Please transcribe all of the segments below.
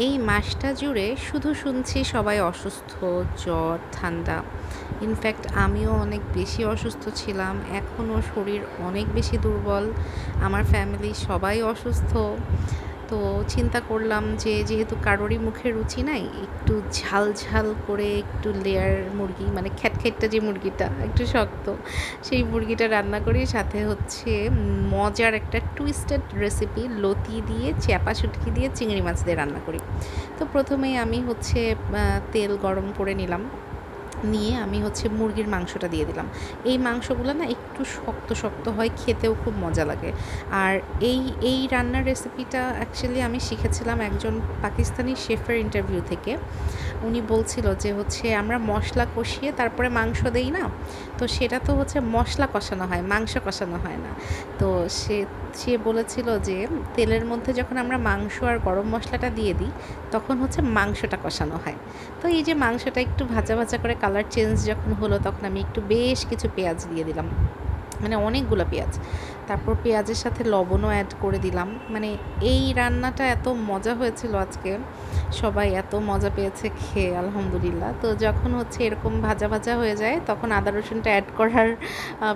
এই মাসটা জুড়ে শুধু শুনছি সবাই অসুস্থ, জ্বর, ঠান্ডা। ইনফ্যাক্ট আমিও অনেক বেশি অসুস্থ ছিলাম। এখনও শরীর অনেক বেশি দুর্বল। আমার ফ্যামিলির সবাই অসুস্থ। তো চিন্তা করলাম যে যেহেতু কারোরই মুখে রুচি নাই, একটু ঝাল ঝাল করে একটু লেয়ার মুরগি, মানে খ্যাটখ্যাটটা যে মুরগিটা একটু শক্ত, সেই মুরগিটা রান্না করি। সাথে হচ্ছে মজার একটা টুইস্টেড রেসিপি, লতি দিয়ে, চ্যাপা শুটকি দিয়ে, চিংড়ি মাছ দিয়ে রান্না করি। তো প্রথমেই আমি হচ্ছে তেল গরম করে নিলাম। নিয়ে আমি হচ্ছে মুরগির মাংসটা দিয়ে দিলাম। এই মাংসগুলো না একটু শক্ত শক্ত হয়, খেতেও খুব মজা লাগে। আর এই এই রান্নার রেসিপিটা অ্যাকচুয়ালি আমি শিখেছিলাম একজন পাকিস্তানি শেফের ইন্টারভিউ থেকে। উনি বলছিল যে হচ্ছে আমরা মশলা কষিয়ে তারপরে মাংস দেই না, তো সেটা তো হচ্ছে মশলা কষানো হয়, মাংস কষানো হয় না। তো সে সে বলেছিল যে তেলের মধ্যে যখন আমরা মাংস আর গরম মশলাটা দিয়ে দিই, তখন হচ্ছে মাংসটা কষানো হয়। তো এই যে মাংসটা একটু ভাজা ভাজা করে কালার চেঞ্জ যখন হলো, তখন আমি একটু বেশ কিছু পেঁয়াজ দিয়ে দিলাম, মানে অনেকগুলো পেঁয়াজ। তারপর পেঁয়াজের সাথে লবণও অ্যাড করে দিলাম। মানে এই রান্নাটা এত মজা হয়েছিল আজকে, সবাই এত মজা পেয়েছে খেয়ে, আলহামদুলিল্লাহ। তো যখন হচ্ছে এরকম ভাজা ভাজা হয়ে যায়, তখন আদা রসুনটা অ্যাড করার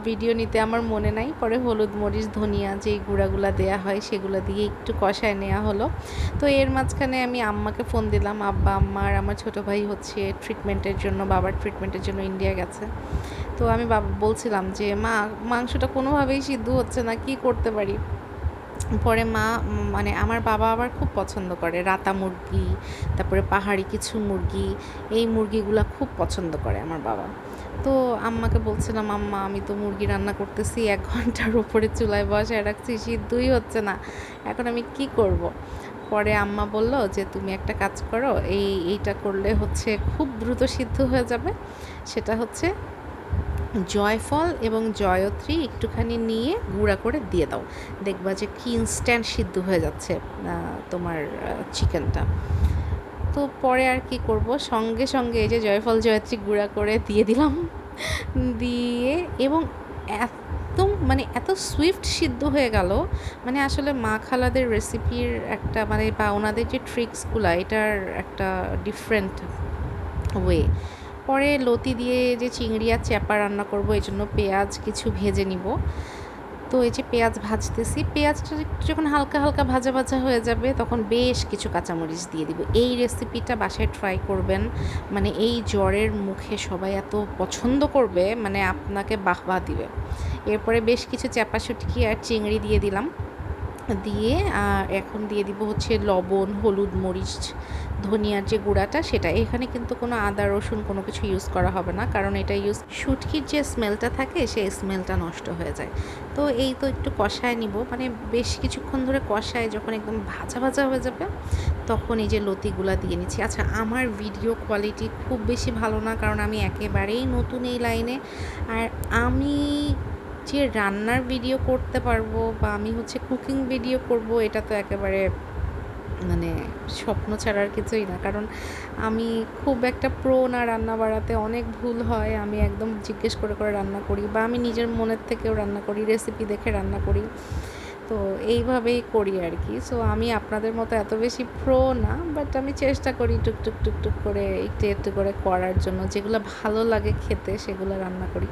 ভিডিও নিতে আমার মনে নাই। পরে হলুদ, মরিচ, ধনিয়া যেই গুঁড়াগুলা দেয়া হয় সেগুলো দিয়ে একটু কষায় নেওয়া হলো। তো এর মাঝখানে আমি আম্মাকে ফোন দিলাম। আব্বা, আম্মা আর আমার ছোটো ভাই হচ্ছে ট্রিটমেন্টের জন্য, বাবার ট্রিটমেন্টের জন্য ইন্ডিয়া গেছে। তো আমি বলছিলাম যে মা, মাংসটা কোনোভাবেই সিদ্ধ হচ্ছে না, কি করতে পারি? পরে মা, মানে আমার বাবা আবার খুব পছন্দ করে রাতা মুরগি, তারপরে পাহাড়ি কিছু মুরগি, এই মুরগিগুলা খুব পছন্দ করে আমার বাবা। তো আম্মাকে বলছিলাম, আম্মা আমি তো মুরগি রান্না করতেছি, 1 ঘন্টার উপরে চুলায় বসায় রাখছি, সিদ্ধই হচ্ছে না, এখন আমি কি করব? পরে আম্মা বলল যে তুমি একটা কাজ করো, এইটা করলে হচ্ছে খুব দ্রুত সিদ্ধ হয়ে যাবে। সেটা হচ্ছে জয়ফল এবং জয়ত্রী একটুখানি নিয়ে গুঁড়া করে দিয়ে দাও, দেখবা যে কি ইনস্ট্যান্ট সিদ্ধ হয়ে যাচ্ছে তোমার চিকেনটা। তো পরে আর কি করব, সঙ্গে সঙ্গে এই যে জয়ফল জয়ত্রী গুঁড়া করে দিয়ে দিলাম। দিয়ে এবং একদম মানে এত সুইফট সিদ্ধ হয়ে গেল। মানে আসলে মা খালাদের রেসিপির একটা, মানে বা ওনাদের যে ট্রিক্সগুলো, এটার একটা ডিফারেন্ট ওয়ে। পরে লতি দিয়ে যে চিংড়ি আর চ্যাপা রান্না করব, এই জন্য পেঁয়াজ কিছু ভেজে নিব। তো এই যে পেঁয়াজ ভাজতেছি, পেঁয়াজটা একটু যখন হালকা হালকা ভাজা ভাজা হয়ে যাবে, তখন বেশ কিছু কাঁচামরিচ দিয়ে দিব। এই রেসিপিটা বাসায় ট্রাই করবেন, মানে এই জ্বরের মুখে সবাই এত পছন্দ করবে, মানে আপনাকে বাহবা দিবে। এরপরে বেশ কিছু চ্যাপা শুটকি আর চিংড়ি দিয়ে দিলাম। দিয়ে এখন দিয়ে দিব হচ্ছে লবণ, হলুদ, মরিচ, ধনিয়ার যে গুঁড়াটা সেটা। এখানে কিন্তু কোনো আদা রসুন কোনো কিছু ইউজ করা হবে না, কারণ এটা শুটকির যে স্মেলটা থাকে সেই স্মেলটা নষ্ট হয়ে যায়। তো এই তো একটু কষায় নিব, মানে বেশ কিছুক্ষণ ধরে কষায়, যখন একদম ভাজা ভাজা হয়ে যাবে, তখন এই যে লতিগুলা দিয়ে নিচ্ছি। আচ্ছা, আমার ভিডিও কোয়ালিটি খুব বেশি ভালো না, কারণ আমি একেবারেই নতুন এই লাইনে। আর আমি যে রান্নার ভিডিও করতে পারবো বা আমি হচ্ছে কুকিং ভিডিও করব, এটা তো একেবারে মানে স্বপ্ন ছাড়ার কিছুই না। কারণ আমি খুব একটা প্রো না, রান্না বাড়াতে অনেক ভুল হয়। আমি একদম জিজ্ঞেস করে করে রান্না করি, বা আমি নিজের মনের থেকেও রান্না করি, রেসিপি দেখে রান্না করি। তো এইভাবেই করি আর কি। সো আমি আপনাদের মতো এত বেশি প্রো না, বাট আমি চেষ্টা করি টুকটুক টুকটুক করে একটু একটু করে করার জন্য, যেগুলো ভালো লাগে খেতে সেগুলো রান্না করি।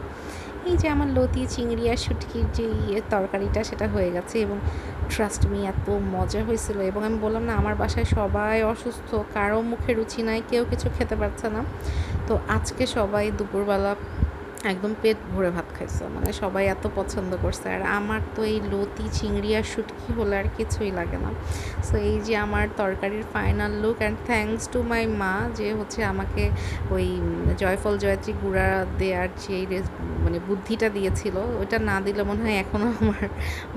এই যে আমার লতি, চিংড়ি আর শুটকির যে তরকারিটা, সেটা হয়ে গেছে। এবং ট্রাস্ট মি, এত মজা হয়েছিল। এবং আমি বললাম না, আমার বাসায় সবাই অসুস্থ, কারো মুখে রুচি নাই, কেউ কিছু খেতে পারছে না। তো আজকে সবাই দুপুরবেলা একদম পেট ভরে ভাত খাইছে, মানে সবাই এত পছন্দ করছে। আর আমার তো এই লতি, চিংড়ি আর শুটকি হলে আর কিছুই লাগে না। সো এই যে আমার তরকারির final look, and thanks to my মা, যে হচ্ছে আমাকে ওই জয়ফল জয়ত্রী গুঁড়া দেওয়ার যে মানে বুদ্ধিটা দিয়েছিল, ওইটা না দিলে মনে হয় এখনও আমার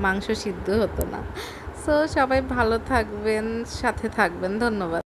মাংস সিদ্ধ হতো না। সো সবাই ভালো থাকবেন, সাথে থাকবেন, ধন্যবাদ।